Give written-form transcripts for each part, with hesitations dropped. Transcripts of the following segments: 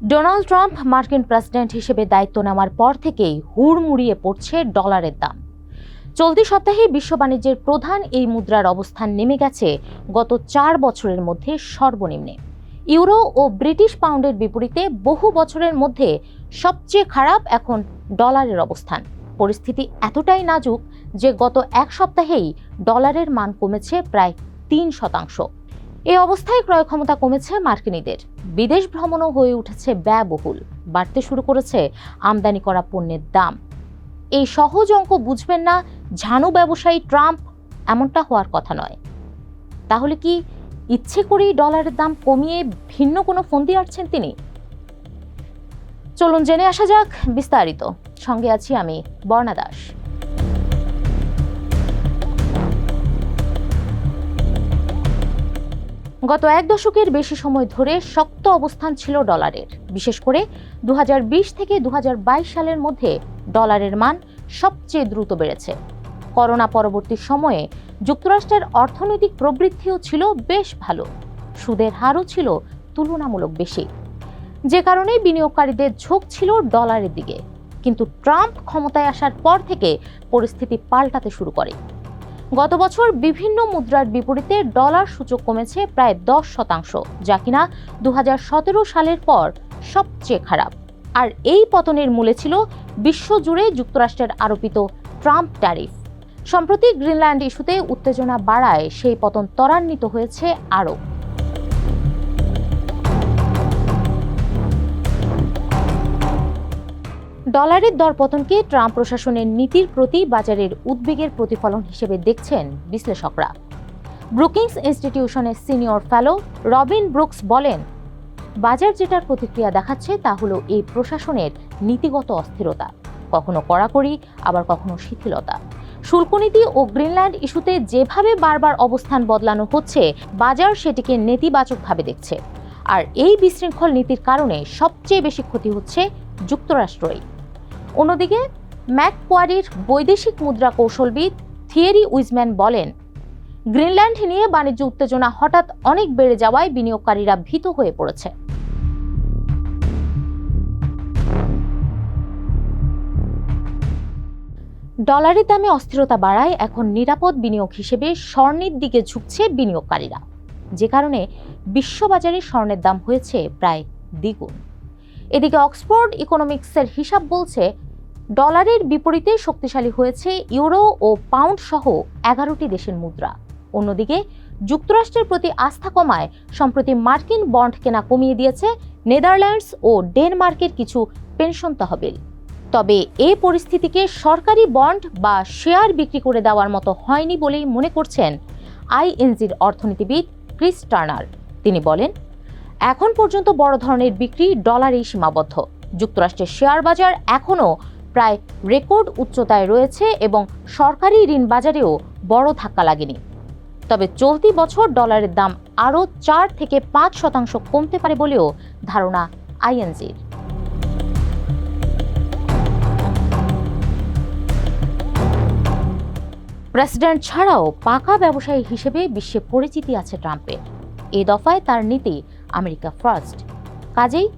Donald Trump মার্কিন president হিসেবে দায়িত্ব নেওয়ার পর থেকেই হুড়মুড়িয়ে পড়ছে ডলারের দাম। চলতি সপ্তাহে বিশ্ব বাণিজ্যের প্রধান এই মুদ্রার অবস্থান নেমে গেছে গত 4 বছরের মধ্যে সর্বনিম্নে। ইউরো ও ব্রিটিশ পাউন্ডের বিপরীতে বহু বছরের মধ্যে সবচেয়ে খারাপ এখন ডলারের অবস্থান। পরিস্থিতি এতটাই নাজুক যে গত এক সপ্তাহেই ডলারের মান কমেছে প্রায় 3%। এই অবস্থায় ক্রয় ক্ষমতা কমেছে মার্কিনীদের, বিদেশ ভ্রমণও হয়ে উঠেছে ব্যয়বহুল, বাড়তে শুরু করেছে আমদানি করা পণ্যের দাম। এই সহজ অঙ্ক বুঝবেন না ঝানু ব্যবসায়ী ট্রাম্প, এমনটা হওয়ার কথা নয়। তাহলে কি ইচ্ছে করেই ডলারের দাম কমিয়ে ভিন্ন কোনো ফন্দি আঁটছেন তিনি? চলুন জেনে আসা যাক বিস্তারিত। সঙ্গে আছি আমি বর্ণা দাস। গত এক দশকের বেশি সময় ধরে শক্ত অবস্থান ছিল ডলারের। বিশেষ করে 2020 থেকে 2022 সালের মধ্যে ডলারের মান সবচেয়ে দ্রুত বেড়েছে। করোনা পরবর্তী সময়ে যুক্তরাষ্ট্রের অর্থনৈতিক প্রবৃদ্ধিও ছিল বেশ ভালো, সুদের হারও ছিল তুলনামূলক বেশি, যে কারণে বিনিয়োগকারীদের ঝোঁক ছিল ডলারের দিকে। কিন্তু ট্রাম্প ক্ষমতায় আসার পর থেকে পরিস্থিতি পাল্টাতে শুরু করে। গত বছর বিভিন্ন মুদ্রার বিপরীতে ডলার সূচক কমেছে প্রায় 10%, যা কিনা 2017 সালের পর সবচেয়ে খারাপ। আর এই পতনের মূলে ছিল বিশ্বজুড়ে যুক্তরাষ্ট্রের আরোপিত ট্রাম্প ট্যারিফ। সম্প্রতি গ্রিনল্যান্ড ইস্যুতে উত্তেজনা বাড়ায় সেই পতন ত্বরান্বিত হয়েছে আরও। ডলারের দরপতনকে ট্রাম্প প্রশাসনের নীতির প্রতি বাজারের উদ্বেগের প্রতিফলন হিসেবে দেখছেন বিশ্লেষকরা। ব্রুকিংস ইনস্টিটিউশনের সিনিয়র ফেলো রবিন ব্রুকস বলেন, বাজার যেটার প্রতিক্রিয়া দেখাচ্ছে তা হলো এই প্রশাসনের নীতিগত অস্থিরতা, কখনো কড়াকড়ি আবার কখনো শিথিলতা। শুল্কনীতি ও গ্রিনল্যান্ড ইস্যুতে যেভাবে বারবার অবস্থান বদলানো হচ্ছে, বাজার সেটিকে নেতিবাচকভাবে দেখছে। আর এই বিশৃঙ্খল নীতির কারণে সবচেয়ে বেশি ক্ষতি হচ্ছে যুক্তরাষ্ট্রই। অন্যদিকে ম্যাককোয়ারির বৈদেশিক মুদ্রা কৌশলবিদ থিয়েরি উইজম্যান বলেন, গ্রিনল্যান্ড নিয়ে বাণিজ্য উত্তেজনা হঠাৎ অনেক বেড়ে যাওয়ায় বিনিয়োগকারীরা ভীত হয়ে পড়েছে। ডলারের দামে অস্থিরতা বাড়ায় এখন নিরাপদ বিনিয়োগ হিসেবে স্বর্ণের দিকে ঝুঁকছে বিনিয়োগকারীরা, যে কারণে বিশ্ববাজারে স্বর্ণের দাম হয়েছে প্রায় দ্বিগুণ। এদিকে অক্সফোর্ড ইকোনমিক্সের হিসাব বলছে, ডলারের বিপরীতে শক্তিশালী হয়েছে ইউরো ও পাউন্ড সহ 11টি দেশের মুদ্রা। অন্যদিকে যুক্তরাষ্ট্রের প্রতি আস্থা কমায় সম্প্রতি মার্কিন বন্ড কেনা কমিয়ে দিয়েছে নেদারল্যান্ডস ও ডেনমার্কের কিছু পেনশন তহবিল। তবে এই পরিস্থিতিকে সরকারি বন্ড বা শেয়ার বিক্রি করে দেওয়ার মতো হয়নি বলেই মনে করছেন আইএনজির অর্থনীতিবিদ ক্রিস টার্নার। তিনি বলেন, এখন পর্যন্ত বড় ধরনের বিক্রি ডলারেই সীমাবদ্ধ। যুক্তরাষ্ট্রের শেয়ার বাজার এখনও প্রায় রেকর্ড উচ্চতায় রয়েছে এবং সরকারি ঋণ বাজারেও বড় ধাক্কা লাগেনি। তবে চলতি বছর ডলারের দাম আরও 4 থেকে 5% কমতে পারে বলেও ধারণা আইএনজির। প্রেসিডেন্ট ছাড়াও পাকা ব্যবসায়ী হিসেবে বিশ্বে পরিচিতি আছে ট্রাম্পের। এই দফায় তার নীতি আমেরিকা ফার্স্ট। কাজেই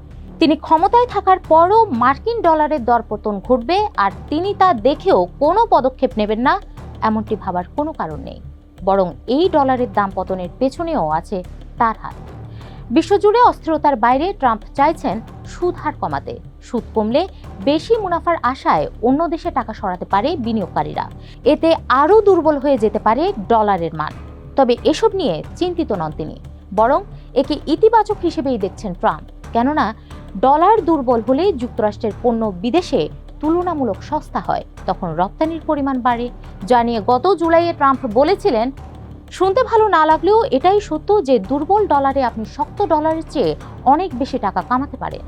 তিনি ক্ষমতায় থাকার পরও মার্কিন ডলারের দরপতন ঘটবে আর তিনি তা দেখেও কোনো পদক্ষেপ নেবেন না, এমনটি ভাবার কোনো কারণ নেই। বরং এই ডলারের দাম পতনের পেছনেও আছে তার হাত। বিশ্বজুড়ে অস্থিরতার বাইরে ট্রাম্প চাইছেন সুদ হার কমাতে। সুদ কমলে বেশি মুনাফার আশায় অন্য দেশে টাকা সরাতে পারে বিনিয়োগকারীরা। এতে আরও দুর্বল হয়ে যেতে পারে ডলারের মান। তবে এসব নিয়ে চিন্তিত নন তিনি, বরং একে ইতিবাচক হিসেবেই দেখছেন ট্রাম্প। কেননা ডলার দুর্বল হলে যুক্তরাষ্ট্রের পণ্য বিদেশে তুলনামূলক সস্তা হয়, তখন রপ্তানির পরিমাণ বাড়ে। যা নিয়ে গত জুলাইয়ে ট্রাম্প বলেছিলেন, শুনতে ভালো না লাগলেও এটাই সত্য যে দুর্বল ডলারে আপনি শক্ত ডলারের চেয়ে অনেক বেশি টাকা কামাতে পারেন।